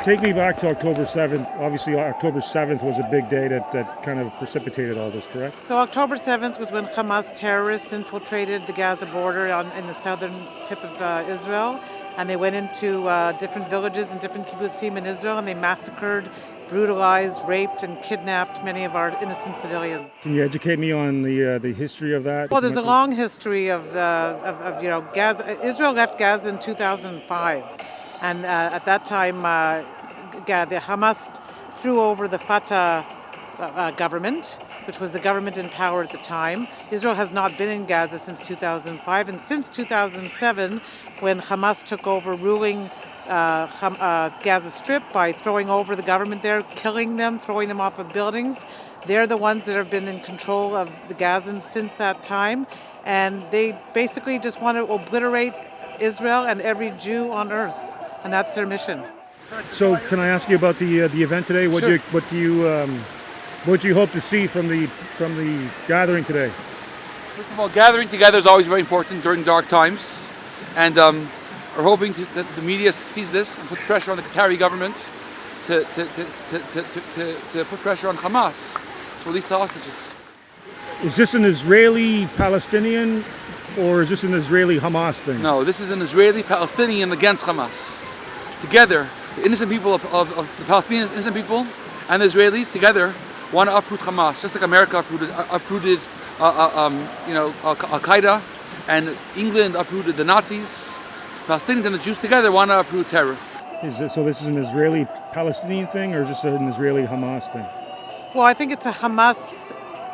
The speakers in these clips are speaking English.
take me back to October 7th. Obviously, October 7th was a big day that kind of precipitated all this, correct? So October 7th was when Hamas terrorists infiltrated the Gaza border in the southern tip of Israel, and they went into different villages and different kibbutzim in Israel, and they massacred, brutalized, raped, and kidnapped many of our innocent civilians. Can you educate me on the history of that? Well, there's a long history of Gaza. Israel left Gaza in 2005, and at that time, the Hamas threw over the Fatah government, which was the government in power at the time. Israel has not been in Gaza since 2005, and since 2007, when Hamas took over ruling Gaza Strip by throwing over the government there, killing them, throwing them off of buildings. They're the ones that have been in control of the Gazans since that time, and they basically just want to obliterate Israel and every Jew on earth, and that's their mission. So, can I ask you about the event today? Sure. What do you hope to see from the gathering today? First of all, gathering together is always very important during dark times, and we're hoping that the media sees this and put pressure on the Qatari government to put pressure on Hamas to release the hostages. Is this an Israeli-Palestinian, or is this an Israeli-Hamas thing? No, this is an Israeli-Palestinian against Hamas. Together, the innocent people of the Palestinians, innocent people, and the Israelis together want to uproot Hamas, just like America uprooted Al-Qaeda, and England uprooted the Nazis. Palestinians and the Jews together want to uproot terror. So this is an Israeli-Palestinian thing, or is this an Israeli-Hamas thing? Well, I think it's a Hamas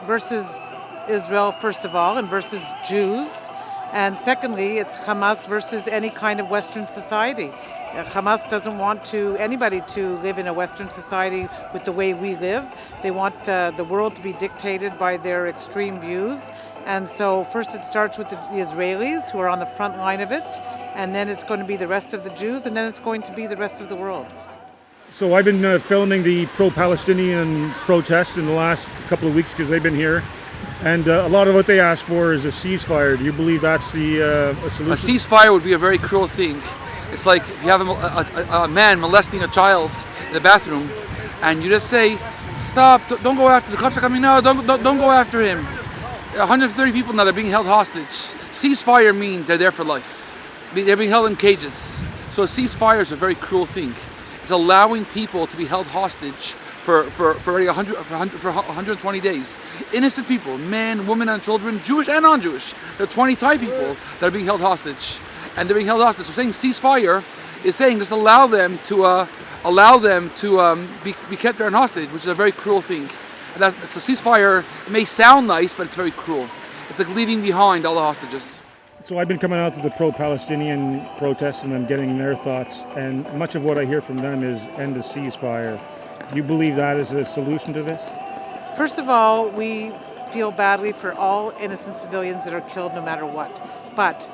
versus Israel, first of all, and versus Jews. And secondly, it's Hamas versus any kind of Western society. Hamas doesn't want anybody to live in a Western society with the way we live. They want the world to be dictated by their extreme views. And so first it starts with the Israelis, who are on the front line of it, and then it's going to be the rest of the Jews, and then it's going to be the rest of the world. So I've been filming the pro-Palestinian protests in the last couple of weeks because they've been here. And a lot of what they ask for is a ceasefire. Do you believe that's a solution? A ceasefire would be a very cruel thing. It's like if you have a man molesting a child in the bathroom, and you just say, "Stop! Don't go after the cops are coming now. Don't go after him." 130 people now, they're being held hostage. Ceasefire means they're there for life. They're being held in cages. So a ceasefire is a very cruel thing. It's allowing people to be held hostage for 120 days. Innocent people, men, women, and children, Jewish and non-Jewish. There are 20 Thai people that are being held hostage. And they're being held hostage. So saying ceasefire is saying just allow them to be kept there in hostage, which is a very cruel thing. And so ceasefire may sound nice, but it's very cruel. It's like leaving behind all the hostages. So I've been coming out to the pro-Palestinian protests and I'm getting their thoughts, and much of what I hear from them is end the ceasefire. Do you believe that is a solution to this? First of all, we feel badly for all innocent civilians that are killed no matter what. But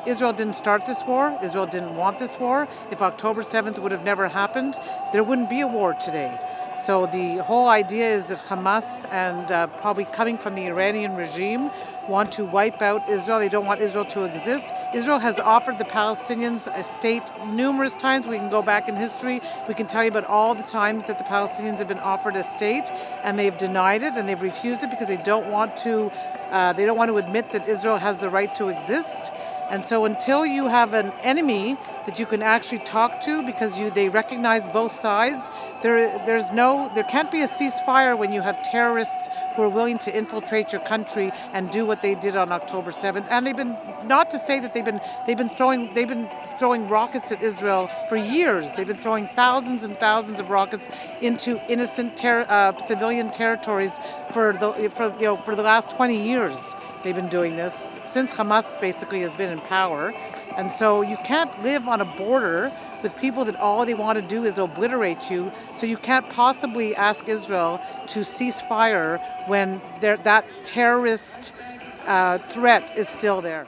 Israel didn't start this war. Israel didn't want this war. If October 7th would have never happened, there wouldn't be a war today. So the whole idea is that Hamas and probably coming from the Iranian regime want to wipe out Israel. They don't want Israel to exist. Israel has offered the Palestinians a state numerous times. We can go back in history. We can tell you about all the times that the Palestinians have been offered a state, and they've denied it and they've refused it because they don't want to admit that Israel has the right to exist. And so until you have an enemy that you can actually talk to because they recognize both sides, there can't be a ceasefire when you have terrorists who are willing to infiltrate your country and do what they did on October 7th. And they've been throwing rockets at Israel for years. They've been throwing thousands and thousands of rockets into innocent civilian territories for the last 20 years. They've been doing this since Hamas basically has been in power. And so you can't live on a border with people that all they want to do is obliterate you. So you can't possibly ask Israel to cease fire when that terrorist threat is still there.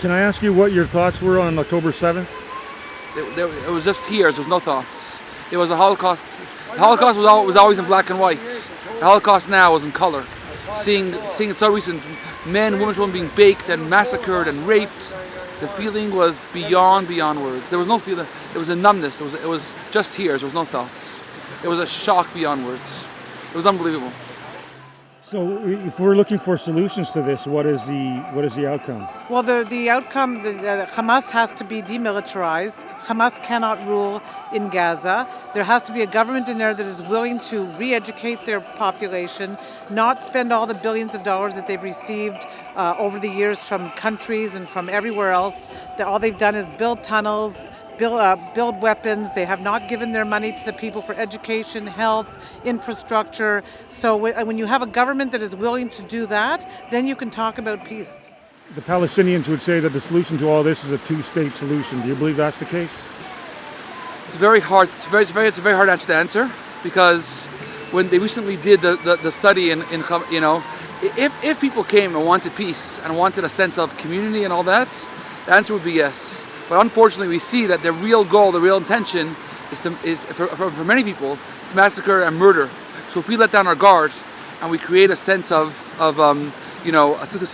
Can I ask you what your thoughts were on October 7th? It was just tears, there was no thoughts. It was a Holocaust. The Holocaust was always in black and white. The Holocaust now was in color. Seeing it so recent, men, women, children being baked and massacred and raped, The feeling was beyond words. There was no feeling. There was a numbness. It was just tears. There was no thoughts. It was a shock beyond words. It was unbelievable. So, if we're looking for solutions to this, what is the outcome? Well, the outcome, Hamas has to be demilitarized. Hamas cannot rule in Gaza. There has to be a government in there that is willing to re-educate their population, not spend all the billions of dollars that they've received over the years from countries and from everywhere else. All they've done is build tunnels, build weapons. They have not given their money to the people for education, health, infrastructure. So when you have a government that is willing to do that, then you can talk about peace. The Palestinians would say that the solution to all this is a two-state solution. Do you believe that's the case? It's very hard. It's a very hard answer to answer, because when they recently did the study in if people came and wanted peace and wanted a sense of community and all that, the answer would be yes. But unfortunately, we see that the real goal, the real intention, is for many people, it's massacre and murder. So if we let down our guard and we create a sense of to the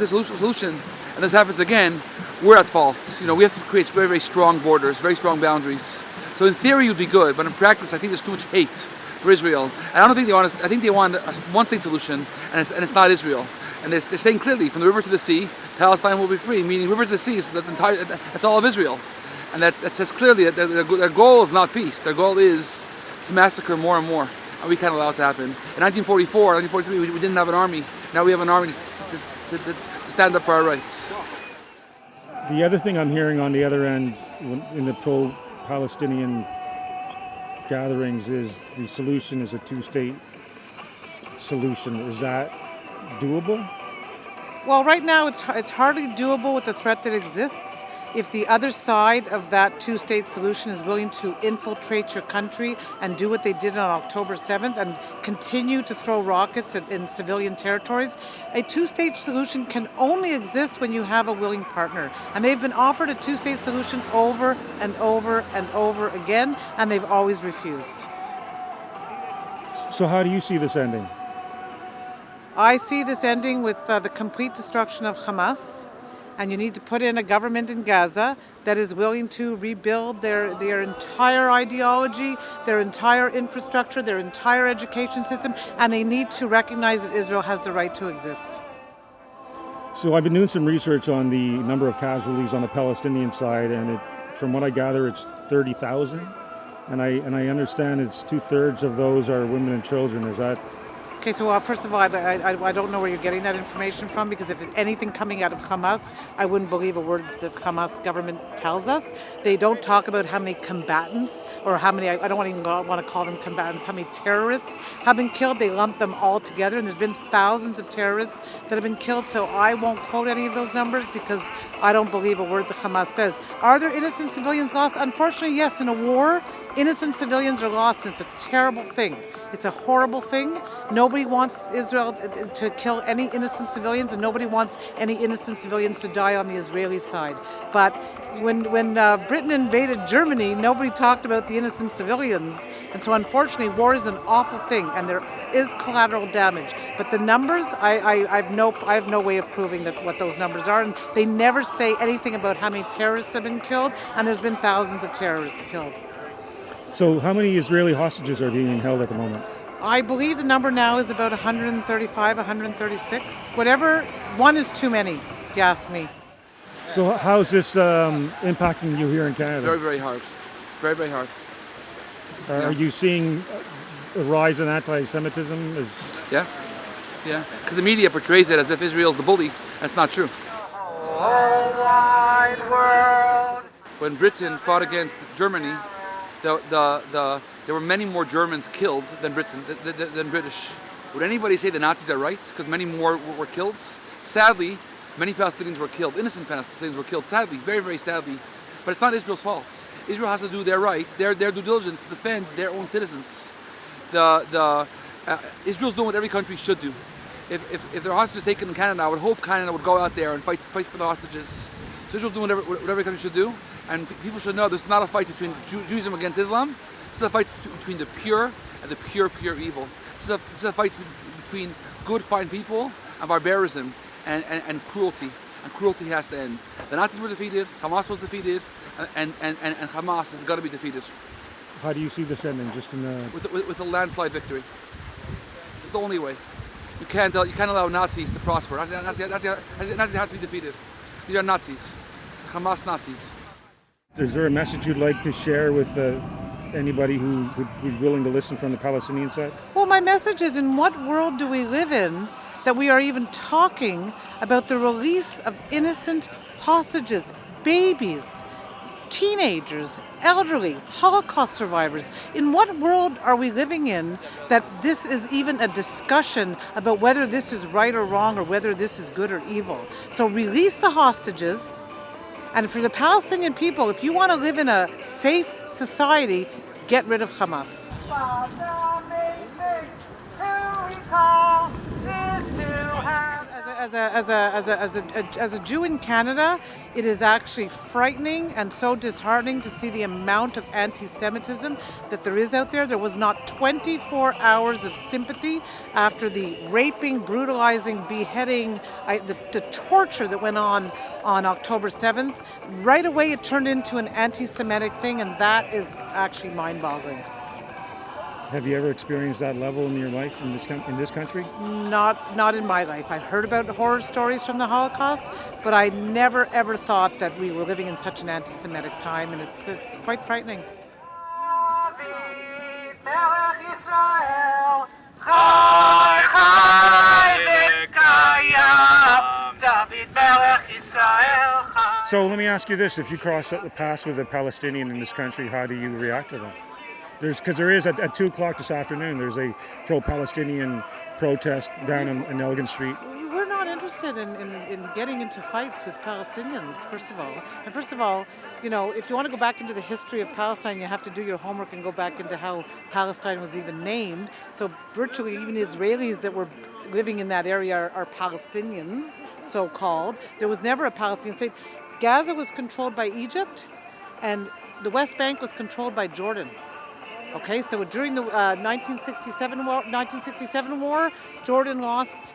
solution, and this happens again, we're at fault. We have to create very, very strong borders, very strong boundaries. So in theory, it would be good, but in practice, I think there's too much hate for Israel. And I don't think they want. I think they want a one-state solution, and it's not Israel. And they're saying clearly, from the river to the sea, Palestine will be free, meaning river to the sea, so that's all of Israel. And that says clearly that their goal is not peace. Their goal is to massacre more and more. And we can't allow it to happen. In 1944, 1943, we didn't have an army. Now we have an army to stand up for our rights. The other thing I'm hearing on the other end in the pro-Palestinian gatherings is the solution is a two-state solution. Is that doable? Well, right now it's hardly doable with the threat that exists. If the other side of that two-state solution is willing to infiltrate your country and do what they did on October 7th and continue to throw rockets in civilian territories, a two-state solution can only exist when you have a willing partner. And they've been offered a two-state solution over and over and over again, and they've always refused. So how do you see this ending? I see this ending with the complete destruction of Hamas. And you need to put in a government in Gaza that is willing to rebuild their entire ideology, their entire infrastructure, their entire education system, and they need to recognize that Israel has the right to exist. So I've been doing some research on the number of casualties on the Palestinian side, and from what I gather, it's 30,000. And I understand it's 2/3 of those are women and children. Is that? Okay, so first of all, I don't know where you're getting that information from, because if it's anything coming out of Hamas, I wouldn't believe a word that Hamas government tells us. They don't talk about how many combatants or how many, I don't even want to call them combatants, how many terrorists have been killed. They lump them all together, and there's been thousands of terrorists that have been killed, so I won't quote any of those numbers because I don't believe a word that Hamas says. Are there innocent civilians lost? Unfortunately, yes. In a war, innocent civilians are lost, and it's a terrible thing. It's a horrible thing. Nobody wants Israel to kill any innocent civilians, and nobody wants any innocent civilians to die on the Israeli side. But when Britain invaded Germany, nobody talked about the innocent civilians. And so unfortunately, war is an awful thing, and there is collateral damage. But the numbers, I have no way of proving what those numbers are. And they never say anything about how many terrorists have been killed, and there's been thousands of terrorists killed. So how many Israeli hostages are being held at the moment? I believe the number now is about 135, 136. Whatever, one is too many, if you ask me. So how's this impacting you here in Canada? Very, very hard. Very, very hard. Are you seeing a rise in anti-Semitism? Yeah. Because the media portrays it as if Israel's the bully, and it's not true. When Britain fought against Germany, there were many more Germans killed than British. Would anybody say the Nazis are right? Because many more were killed. Sadly, many Palestinians were killed. Innocent Palestinians were killed. Sadly, very, very sadly. But it's not Israel's fault. Israel has to do their right, their due diligence to defend their own citizens. Israel's doing what every country should do. If there are hostages taken in Canada, I would hope Canada would go out there and fight for the hostages. So Israel's doing what every country should do. And people should know this is not a fight between Judaism against Islam. This is a fight between the pure and the pure evil. This is a fight between good, fine people and barbarism and cruelty. and cruelty has to end. The Nazis were defeated, Hamas was defeated, and Hamas has got to be defeated. How do you see this ending? Just in the With a landslide victory. It's the only way. You can't allow Nazis to prosper. Nazis have to be defeated. These are Nazis, Hamas Nazis. Is there a message you'd like to share with anybody who would be willing to listen from the Palestinian side? Well, my message is, in what world do we live in that we are even talking about the release of innocent hostages, babies, teenagers, elderly, Holocaust survivors? In what world are we living in that this is even a discussion about whether this is right or wrong, or whether this is good or evil? So release the hostages. And for the Palestinian people, if you want to live in a safe society, get rid of Hamas. As a Jew in Canada, it is actually frightening and so disheartening to see the amount of anti-Semitism that there is out there. There was not 24 hours of sympathy after the raping, brutalizing, beheading, the torture that went on October 7th. Right away it turned into an anti-Semitic thing, and that is actually mind-boggling. Have you ever experienced that level in your life in this country? Not in my life. I've heard about horror stories from the Holocaust, but I never ever thought that we were living in such an anti-Semitic time, and it's quite frightening. So let me ask you this: if you cross the paths with a Palestinian in this country, how do you react to them? Because there is at 2 o'clock this afternoon, there's a pro-Palestinian protest down on Wellington Street. We're not interested in getting into fights with Palestinians, first of all. And first of all, if you want to go back into the history of Palestine, you have to do your homework and go back into how Palestine was even named. So virtually even Israelis that were living in that area are Palestinians, so-called. There was never a Palestinian state. Gaza was controlled by Egypt, and the West Bank was controlled by Jordan. Okay, so during the 1967 war, Jordan lost.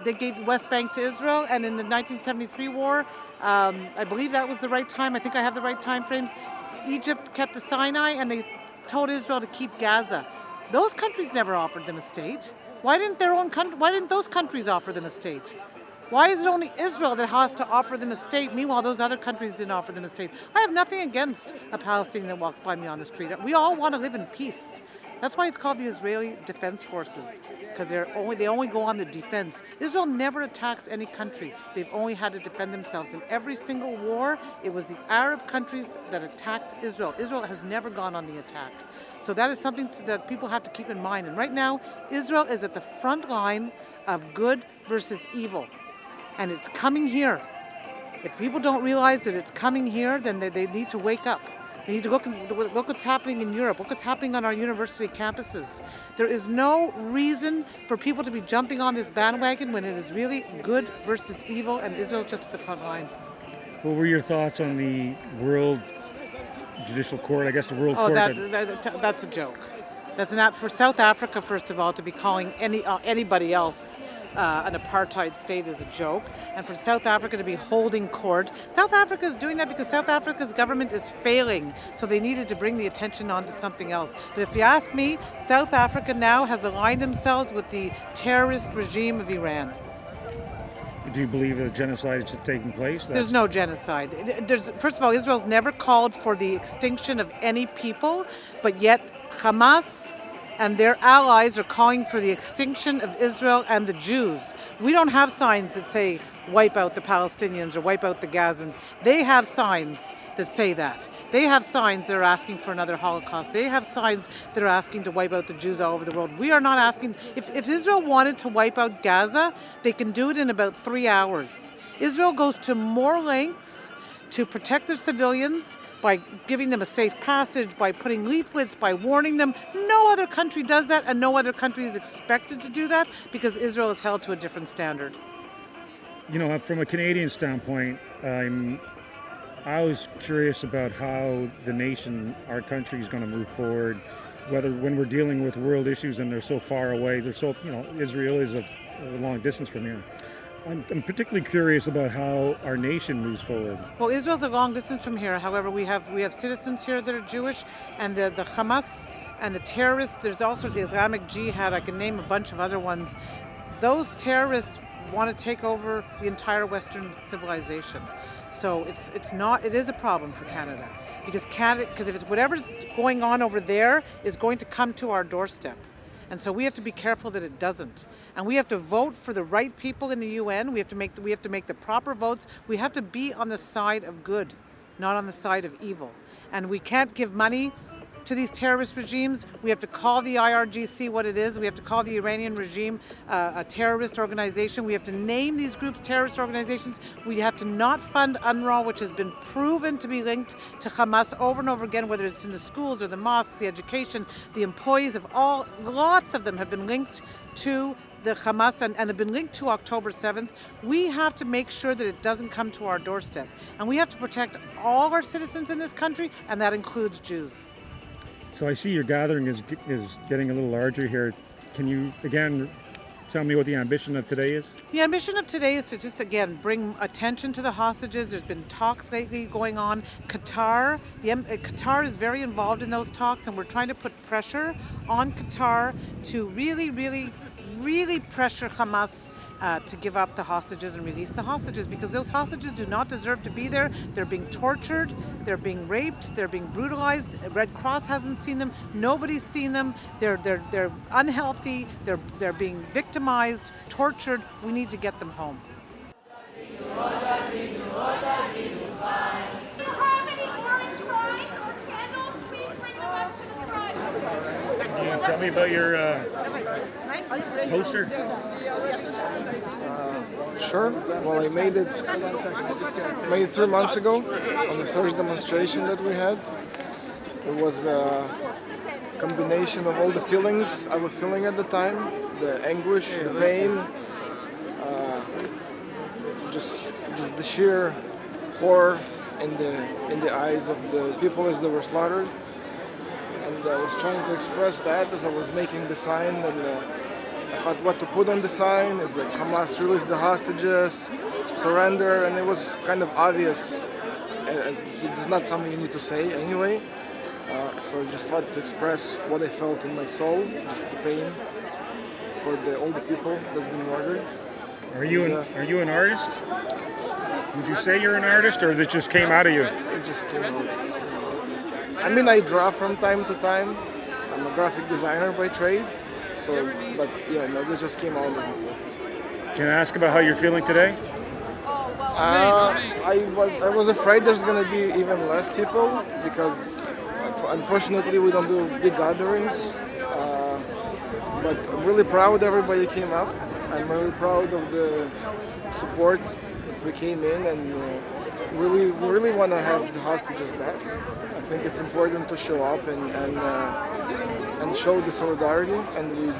They gave the West Bank to Israel, and in the 1973 war, I believe that was the right time. I think I have the right time frames. Egypt kept the Sinai, and they told Israel to keep Gaza. Those countries never offered them a state. Why didn't those countries offer them a state? Why is it only Israel that has to offer them a state? Meanwhile, those other countries didn't offer them a state. I have nothing against a Palestinian that walks by me on the street. We all want to live in peace. That's why it's called the Israeli Defense Forces, because they only go on the defense. Israel never attacks any country. They've only had to defend themselves. In every single war, it was the Arab countries that attacked Israel. Israel has never gone on the attack. So that is something that people have to keep in mind. And right now, Israel is at the front line of good versus evil. And it's coming here. If people don't realize that it's coming here, then they need to wake up. They need to look what's happening in Europe. Look what's happening on our university campuses. There is no reason for people to be jumping on this bandwagon when it is really good versus evil, and Israel's just at the front line. What were your thoughts on the World Judicial Court? I guess the World Court. That's a joke. That's not for South Africa, first of all, to be calling anybody else an apartheid state is a joke, and for South Africa to be holding court. South Africa is doing that because South Africa's government is failing, so they needed to bring the attention on to something else. But if you ask me, South Africa now has aligned themselves with the terrorist regime of Iran. Do you believe that genocide is taking place? There's no genocide. First of all, Israel's never called for the extinction of any people, but yet Hamas and their allies are calling for the extinction of Israel and the Jews. We don't have signs that say wipe out the Palestinians or wipe out the Gazans. They have signs that say that. They have signs that are asking for another Holocaust. They have signs that are asking to wipe out the Jews all over the world. We are not asking. If Israel wanted to wipe out Gaza, they can do it in about 3 hours. Israel goes to more lengths to protect their civilians by giving them a safe passage, by putting leaflets, by warning them. No other country does that, and no other country is expected to do that because Israel is held to a different standard. From a Canadian standpoint, I was curious about how the nation, our country, is going to move forward. When we're dealing with world issues and they're so far away, Israel is a long distance from here. I'm particularly curious about how our nation moves forward. Well, Israel's a long distance from here. However, we have citizens here that are Jewish, and the Hamas and the terrorists. There's also the Islamic Jihad. I can name a bunch of other ones. Those terrorists want to take over the entire Western civilization. So it is a problem for Canada because if it's whatever's going on over there is going to come to our doorstep. And so we have to be careful that it doesn't. And we have to vote for the right people in the UN. We have to make the proper votes. We have to be on the side of good, not on the side of evil. And we can't give money to these terrorist regimes. We have to call the IRGC what it is. We have to call the Iranian regime a terrorist organization. We have to name these groups terrorist organizations. We have to not fund UNRWA, which has been proven to be linked to Hamas over and over again, whether it's in the schools or the mosques, the education, the employees of lots of them have been linked to the Hamas and have been linked to October 7th. We have to make sure that it doesn't come to our doorstep. And we have to protect all our citizens in this country, and that includes Jews. So I see your gathering is getting a little larger here. Can you, again, tell me what the ambition of today is? The ambition of today is to just, again, bring attention to the hostages. There's been talks lately going on. Qatar is very involved in those talks, and we're trying to put pressure on Qatar to really, really, really pressure Hamas to give up the hostages and release the hostages, because those hostages do not deserve to be there. They're being tortured, they're being raped, they're being brutalized. Red Cross hasn't seen them, nobody's seen them. They're unhealthy, they're being victimized, tortured. We need to get them home. Can you tell me about your poster? Sure. Well, I made it 3 months ago on the first demonstration that we had. It was a combination of all the feelings I was feeling at the time, the anguish, the pain, just the sheer horror in the eyes of the people as they were slaughtered. And I was trying to express that as I was making the sign, and I thought what to put on the sign is like Hamas release the hostages, surrender, and it was kind of obvious. It's not something you need to say anyway. So I just thought to express what I felt in my soul, just the pain for all the people that's been murdered. Are you an artist? Would you say you're an artist, or that just came out of you? It just came out. I mean, I draw from time to time. I'm a graphic designer by trade. But that just came out of me. Can I ask about how you're feeling today? I was afraid there's going to be even less people because unfortunately we don't do big gatherings. But I'm really proud everybody came up. I'm really proud of the support that we came in, and we really want to have the hostages back. I think it's important to show up and show the solidarity, and we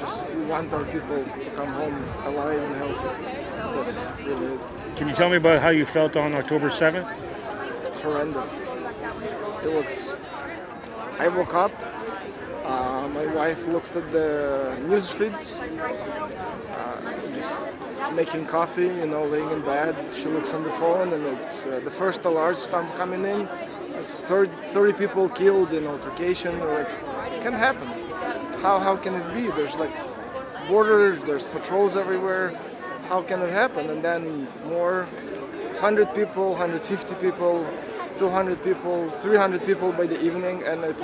want our people to come home alive and healthy. That's really it. Can you tell me about how you felt on October 7th? Horrendous. I woke up, my wife looked at the news feeds, just making coffee, laying in bed. She looks on the phone, and it's the first alert stamp coming in. It's 30 people killed in altercation. Like, it can't happen. How can it be? There's like borders, there's patrols everywhere. How can it happen? And then more, 100 people, 150 people, 200 people, 300 people by the evening, and the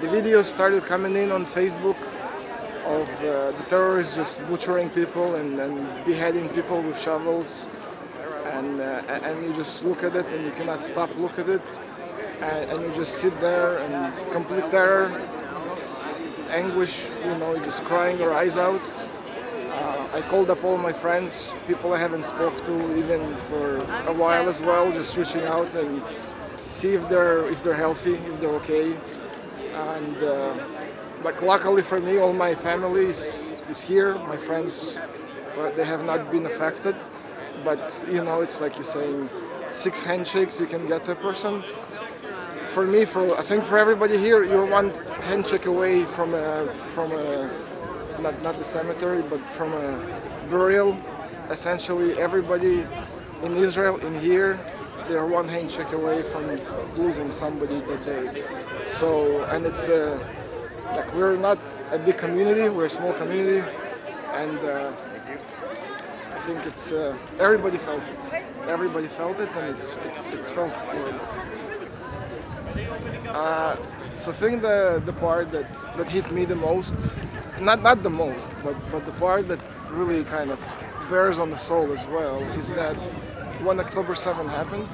videos started coming in on Facebook of the terrorists just butchering people and beheading people with shovels, and you just look at it and you cannot stop look at it, and you just sit there in complete terror, anguish, just crying your eyes out. I called up all my friends, people I haven't spoke to even for a while as well, just reaching out and see if they're healthy, if they're okay. And luckily for me, all my family is here. My friends, they have not been affected. But it's like you're saying, 6 handshakes you can get a person. For me, I think for everybody here, you're one handshake away from a not the cemetery, but from a burial, essentially everybody in Israel, in here, they're one handshake away from losing somebody that day. So, and it's like we're not a big community, we're a small community, and I think it's everybody felt it. Everybody felt it, and it's felt horrible. So I think the part that hit me the most, not the most, but the part that really kind of bears on the soul as well, is that when October 7 happened,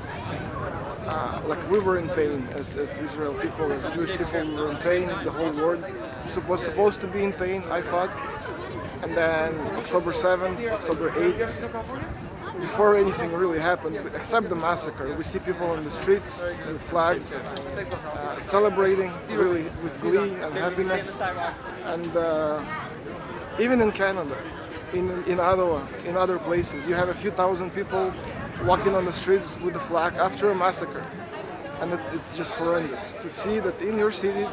like we were in pain as Israel people, as Jewish people, we were in pain. The whole world was supposed to be in pain, I thought. And then October 7th, October 8th, before anything really happened, except the massacre, we see people on the streets with flags, celebrating really with glee and happiness. And even in Canada, in Ottawa, in other places, you have a few thousand people walking on the streets with the flag after a massacre. And it's just horrendous to see that in your city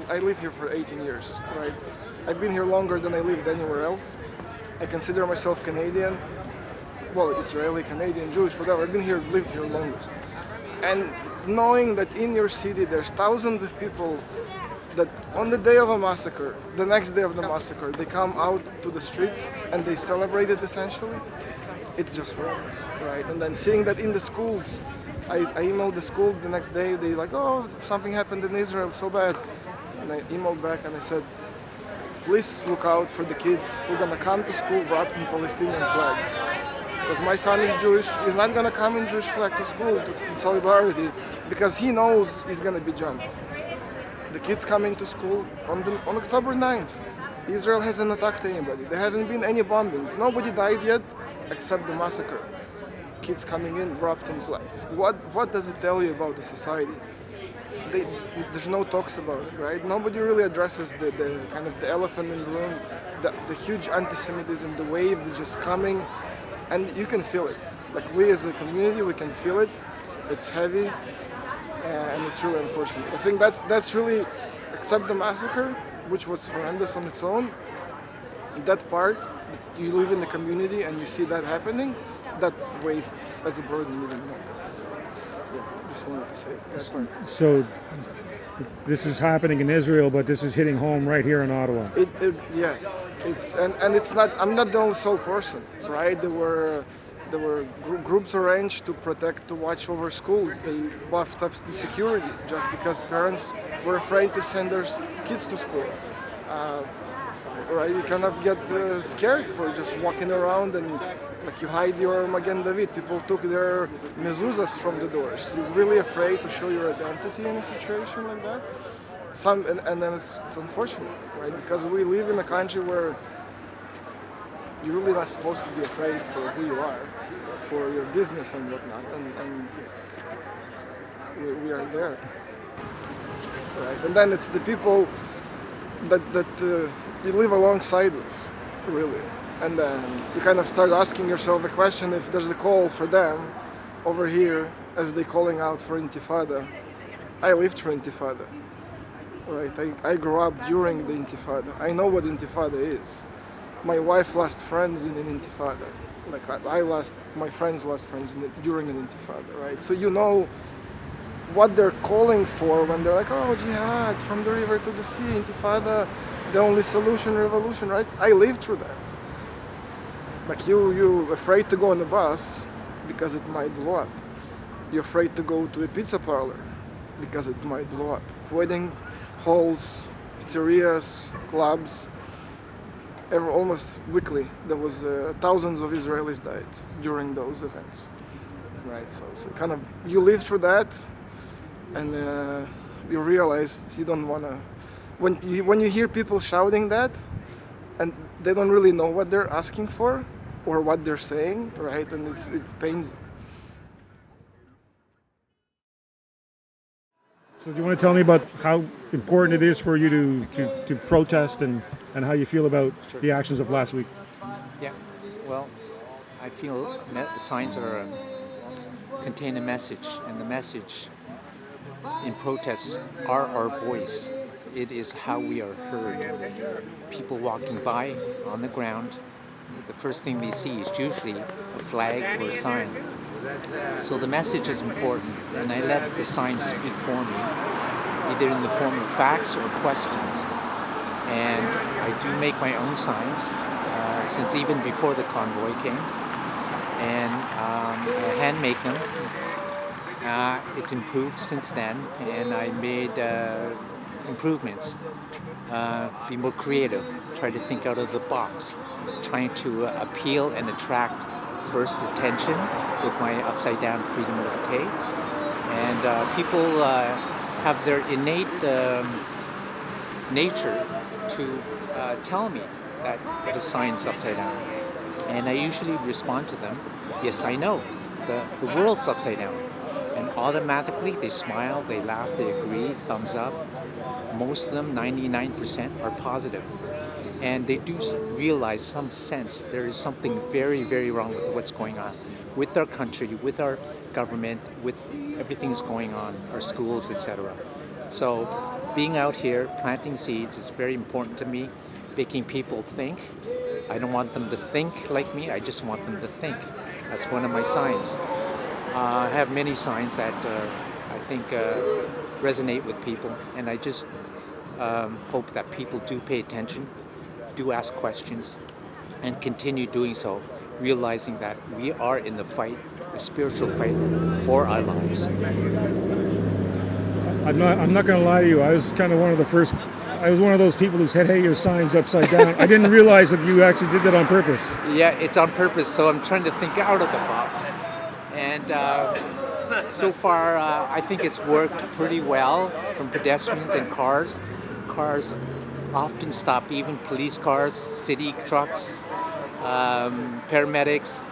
I live here for 18 years, right? I've been here longer than I lived anywhere else. I consider myself Canadian, well, Israeli, Canadian, Jewish, whatever. I've been here, lived here longest. And knowing that in your city there's thousands of people that on the day of a massacre, the next day of the massacre, they come out to the streets and they celebrate it essentially, it's just horrendous, right? And then seeing that in the schools, I emailed the school the next day, they like, oh, something happened in Israel, so bad. And I emailed back and I said, please look out for the kids who are gonna come to school wrapped in Palestinian flags. Because my son is Jewish, he's not gonna come in Jewish flag to school in solidarity because he knows he's gonna be jumped. The kids coming to school on October 9th. Israel hasn't attacked anybody. There haven't been any bombings. Nobody died yet except the massacre. Kids coming in wrapped in flags. What does it tell you about the society? There's no talks about it, right? Nobody really addresses the kind of the elephant in the room, the huge anti-Semitism, the wave that's just coming, and you can feel it. Like we as a community, we can feel it. It's heavy, and it's really unfortunate. I think that's really, except the massacre, which was horrendous on its own, that part, you live in the community and you see that happening, that weighs as a burden even more. So, yeah, just wanted to say that part. So this is happening in Israel, but this is hitting home right here in Ottawa. Yes, and it's not. I'm not the only sole person, right? There were groups arranged to watch over schools. They buffed up the security just because parents were afraid to send their kids to school. Right? You kind of get scared for just walking around and like you hide your Magen David. People took their mezuzahs from the doors. You're really afraid to show your identity in a situation like that. And then it's unfortunate, right? Because we live in a country where you're really not supposed to be afraid for who you are, for your business and whatnot. And we are there, right? And then it's the people that you live alongside with, really. And then you kind of start asking yourself a question if there's a call for them over here as they calling out for Intifada. I lived through Intifada, right? I grew up during the Intifada. I know what Intifada is. My wife lost friends in an Intifada. Like my friends lost friends during an Intifada, right? So you know what they're calling for when they're like, oh, jihad, from the river to the sea, Intifada, the only solution, revolution, right? I lived through that. Like you're afraid to go on a bus because it might blow up. You're afraid to go to a pizza parlor because it might blow up. Wedding halls, pizzerias, clubs, almost weekly, there was thousands of Israelis died during those events. Right, so kind of you live through that, and you realize you don't want to. When you hear people shouting that, and they don't really know what they're asking for or what they're saying, right? And it's painful. So do you want to tell me about how important it is for you to protest and how you feel about the actions of last week? Yeah, well, I feel signs contain a message, and the message in protests are our voice. It is how we are heard. People walking by on the ground, the first thing they see is usually a flag or a sign. So the message is important, and I let the sign speak for me, either in the form of facts or questions. And I do make my own signs, since even before the convoy came, and I hand make them. It's improved since then, and I made improvements. Be more creative, try to think out of the box, trying to appeal and attract first attention with my upside down freedom liberté. And people have their innate nature to tell me that the sign's upside down. And I usually respond to them, yes, I know, the world's upside down. And automatically they smile, they laugh, they agree, thumbs up. Most of them, 99%, are positive. And they do realize some sense there is something very, very wrong with what's going on with our country, with our government, with everything's going on, our schools, etc. So being out here, planting seeds is very important to me, making people think. I don't want them to think like me, I just want them to think. That's one of my signs. I have many signs that I think resonate with people, and I just hope that people do pay attention, do ask questions, and continue doing so, realizing that we are in the fight, a spiritual fight for our lives. I'm not going to lie to you. I was kind of one of the first. I was one of those people who said, "Hey, your sign's upside down." I didn't realize that you actually did that on purpose. Yeah, it's on purpose. So I'm trying to think out of the box, and so far I think it's worked pretty well from pedestrians and cars. Cars often stop, even police cars, city trucks, paramedics,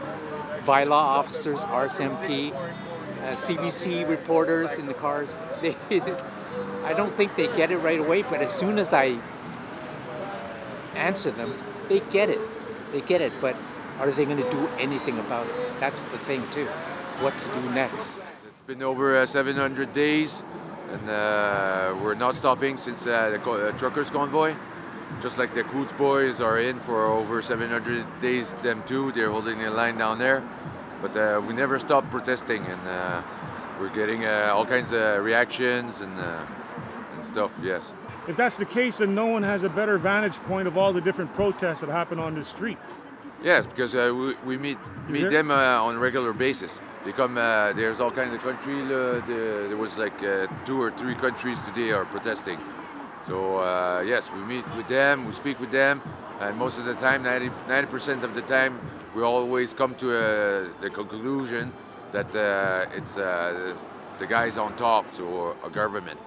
bylaw officers, RSMP, CBC reporters in the cars. I don't think they get it right away, but as soon as I answer them, they get it. They get it, but are they going to do anything about it? That's the thing too, what to do next. It's been over 700 days, and we're not stopping since the truckers' convoy. Just like the Coach boys are in for over 700 days, them too. They're holding a line down there. But we never stop protesting, and we're getting all kinds of reactions and stuff, yes. If that's the case, then no one has a better vantage point of all the different protests that happen on the street. Yes, because we meet them on a regular basis. They come, there's all kinds of countries. There was like 2 or 3 countries today are protesting. So yes, we meet with them, we speak with them, and most of the time, 90% of the time, we always come to the conclusion that it's the guys on top, so a government,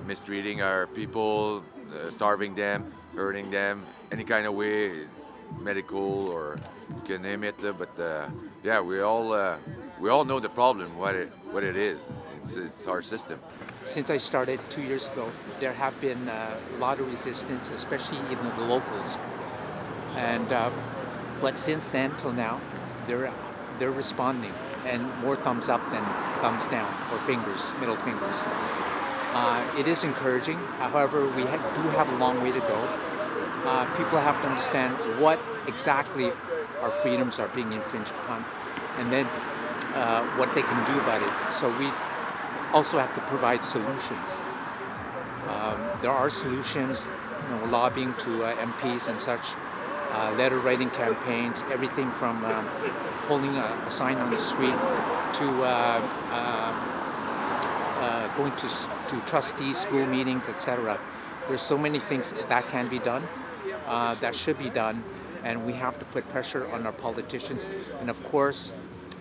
mistreating our people, starving them, hurting them, any kind of way, medical or you can name it. But yeah, we all know the problem, what it is. It's our system. Since I started 2 years ago, there have been a lot of resistance, especially in the locals. And but since then till now, they're responding, and more thumbs up than thumbs down, or fingers, middle fingers. It is encouraging. However, we do have a long way to go. People have to understand what exactly our freedoms are being infringed upon, and then what they can do about it. So we also have to provide solutions. There are solutions, lobbying to MPs and such, letter writing campaigns, everything from holding a sign on the street to going to trustees, school meetings, etc. There's so many things that can be done, that should be done, and we have to put pressure on our politicians. And of course,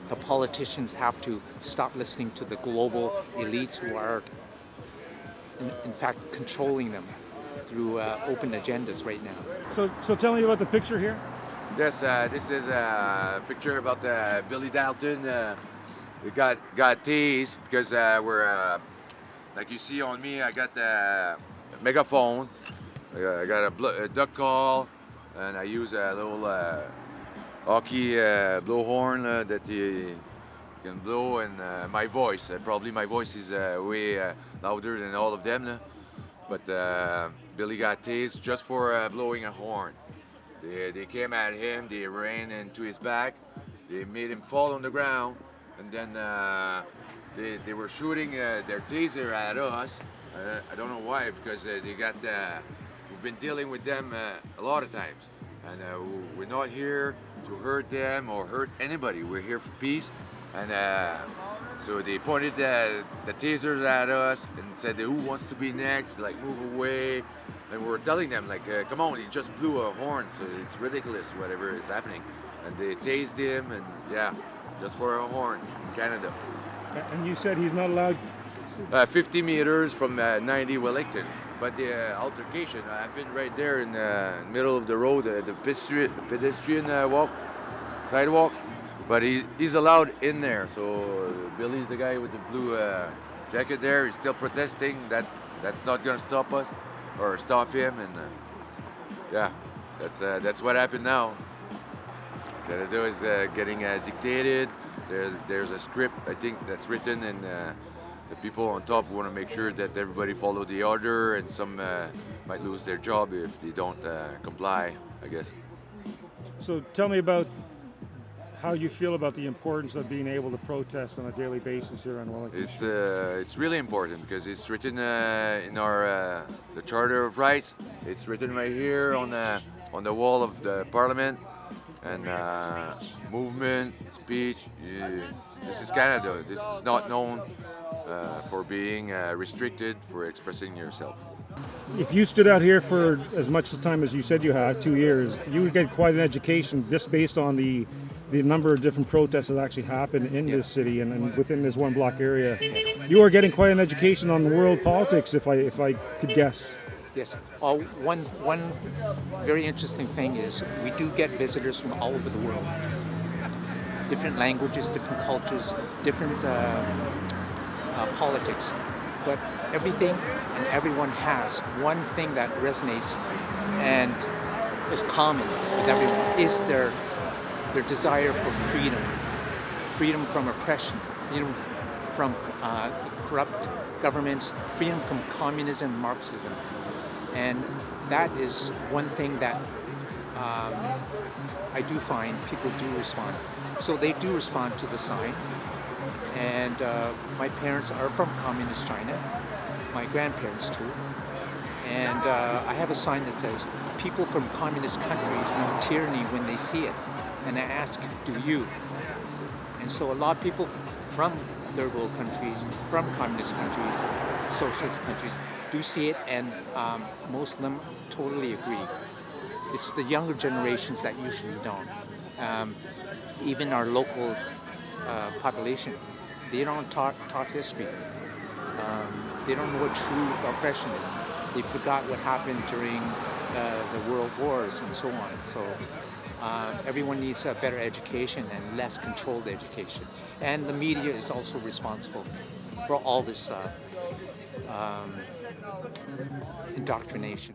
the politicians have to stop listening to the global elites who are, in fact, controlling them through open agendas right now. So tell me about the picture here. Yes, this is a picture about Billy Dalton. We got tased because we're, like you see on me, I got a megaphone, I got a duck call, and I use a little hockey blowhorn that you can blow, and my voice. Probably my voice is way louder than all of them. But Billy got tased just for blowing a horn. They came at him, they ran into his back, they made him fall on the ground, and then they were shooting their taser at us. I don't know why, because they got. We've been dealing with them a lot of times, and we're not here to hurt them or hurt anybody. We're here for peace, and so they pointed the tasers at us and said, "Who wants to be next? Like, move away." And we were telling them, like, "Come on, he just blew a horn, so it's ridiculous, whatever is happening." And they tased him, and yeah, just for a horn in Canada. And you said he's not allowed. 50 meters from 90 Wellington. But the altercation happened right there in the middle of the road, the pedestrian sidewalk. But he's allowed in there. So Billy's the guy with the blue jacket there. He's still protesting. That's not going to stop us or stop him. And yeah, that's what happened now. Canada is getting dictated. There's a script, I think, that's written, and the people on top want to make sure that everybody follow the order, and some might lose their job if they don't comply, I guess. So tell me about how you feel about the importance of being able to protest on a daily basis here on Wellington Street. It's really important because it's written in our the Charter of Rights. It's written right here on the wall of the Parliament. And movement, speech. This is Canada. This is not known for being restricted for expressing yourself. If you stood out here for as much time as you said you had, 2 years, you would get quite an education just based on the number of different protests that actually happen in this city and within this one block area. You are getting quite an education on world politics, if I could guess. Yes. One very interesting thing is we do get visitors from all over the world. Different languages, different cultures, different politics. But everything and everyone has one thing that resonates and is common with everyone, is their desire for freedom. Freedom from oppression, freedom from corrupt governments, freedom from communism, Marxism. And that is one thing that I do find people do respond. So they do respond to the sign. And my parents are from communist China, my grandparents too. And I have a sign that says, "People from communist countries know tyranny when they see it." And I ask, do you? And so a lot of people from third world countries, from communist countries, socialist countries, do see it, and most of them totally agree. It's the younger generations that usually don't. Even our local population, they don't taught history. They don't know what true oppression is. They forgot what happened during the world wars and so on. So everyone needs a better education and less controlled education. And the media is also responsible for all this indoctrination.